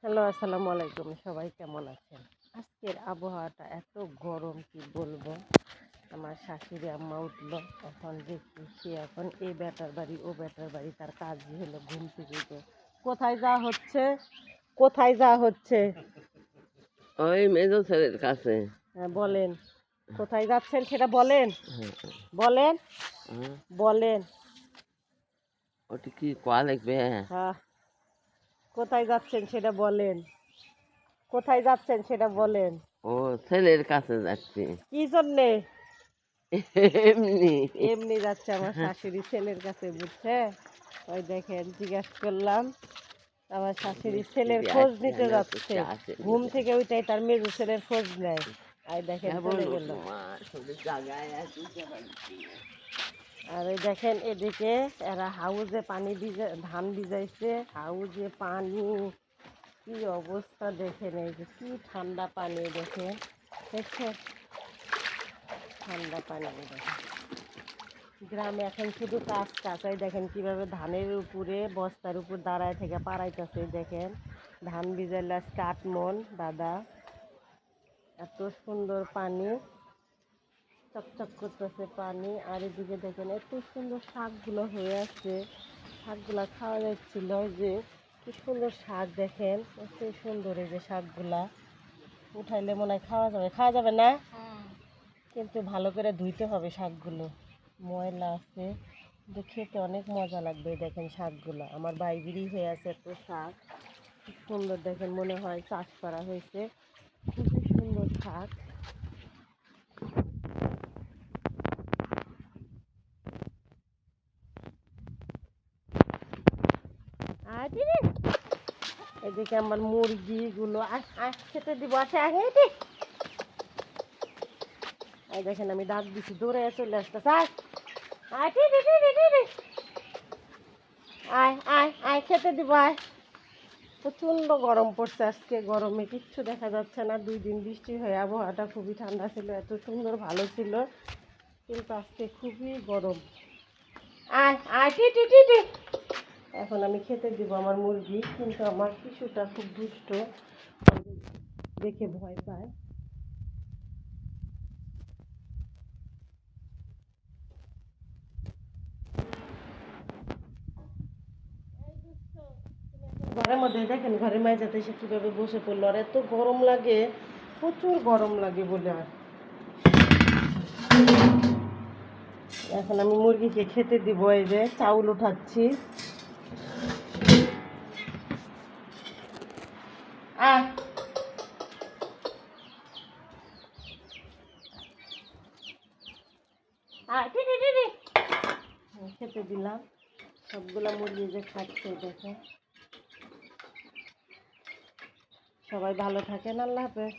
Hello, আসসালামু আলাইকুম। সবাই কেমন আছেন? আজকের আবহাওয়াটা এত গরম কি বলবো। আমার শাশুড়ি আম্মা উঠলো, এখন দেখি সে এখন এই বেটার বাড়ি ও বেটার বাড়ি, তার কাজই হলো ঘুম থেকে উঠে। কোথায় যাওয়া হচ্ছে? কোথায় যাওয়া হচ্ছে? ওই মেজো ছেলের কাছে। হ্যাঁ বলেন, কোথায় যাচ্ছেন সেটা বলেন। বলেন হ্যাঁ, বলেন। ওটি কি কোয়া লাগবে? হ্যাঁ, কোথায় যাচ্ছেন সেটা বলেন। কোথায় যাচ্ছেন সেটা বলেন। ও ছেলের কাছে যাচ্ছি। কি জন্যে? এমনি। এমনি যাচ্ছে আমার শাশুড়ি ছেলের কাছে, বুঝছে? ওই দেখেন, জিজ্ঞাসা করলাম, আমার শাশুড়ি ছেলের খোঁজ নিতে যাচ্ছে। ঘুম থেকে ওইটাই তার মেজো ছেলের খোঁজ নেয়। আর দেখেন চলে গেল। আর ওই দেখেন এদিকে এরা হাউজে পানি ধান ভিজাইছে, হাউজে পানি। কি অবস্থা দেখেন, এই যে কি ঠান্ডা পানি দেখেন, দেখছেন? ঠান্ডা পানি দেখেন। গ্রামে এখন শুধু কাজ কাজ। এই দেখেন কিভাবে ধানের উপরে বস্তার উপর দাঁড়ায় থেকে পাড়াইতেছে। দেখেন ধান ভিজাইলে আজকে 8 মণ দাদা। এত সুন্দর পানি, চকচক করতেছে পানি। আর এদিকে দেখেন এত সুন্দর শাকগুলো হয়ে আছে, শাকগুলা খাওয়া যাচ্ছিল। যে কি সুন্দর শাক দেখেন, এত সুন্দর। এই যে শাকগুলা উঠাইলে মনে হয় খাওয়া যাবে। খাওয়া যাবে না, কিন্তু ভালো করে ধুইতে হবে শাকগুলো, ময়লা আছে। কিন্তু খেতে অনেক মজা লাগবে। দেখেন শাকগুলো আমার বাইবিরি হয়ে আছে, এত শাক খুব সুন্দর। দেখেন মনে হয় চাষ করা হয়েছে, খুবই সুন্দর শাক। আর এদিকে আমার মুরগিগুলো খেতে দিব, আসে আগে এটি। এই দেখেন আমি ডাক দিছি, দৌড়ে চলে আসতেছে। আয় আয় আয় আয়, খেতে দিব আয়। প্রচণ্ড গরম পড়ছে আজকে, গরমে কিচ্ছু দেখা যাচ্ছে না। 2 দিন বৃষ্টি হয়ে আবহাওয়াটা খুবই ঠান্ডা ছিল, এত সুন্দর ভালো ছিল, কিন্তু আজকে খুবই গরম। আয় আয় টি। এখন আমি খেতে দিব আমার মুরগি, কিন্তু আমার শিশুটা খুব দুষ্ট, দেখে ভয় পায়। ঘরের মধ্যে দেখেন, ঘরের মাঝাতে এসে কীভাবে বসে পড়লো। আর এত গরম লাগে, প্রচুর গরম লাগে বলে। আর এখন আমি মুরগিকে খেতে দিব। এই যে চাউল উঠাচ্ছি। খেতে দিলাম, সবগুলা মুরগি যে খাচ্ছে দেখে। সবাই ভালো থাকেন, আল্লাহ হাফেজ।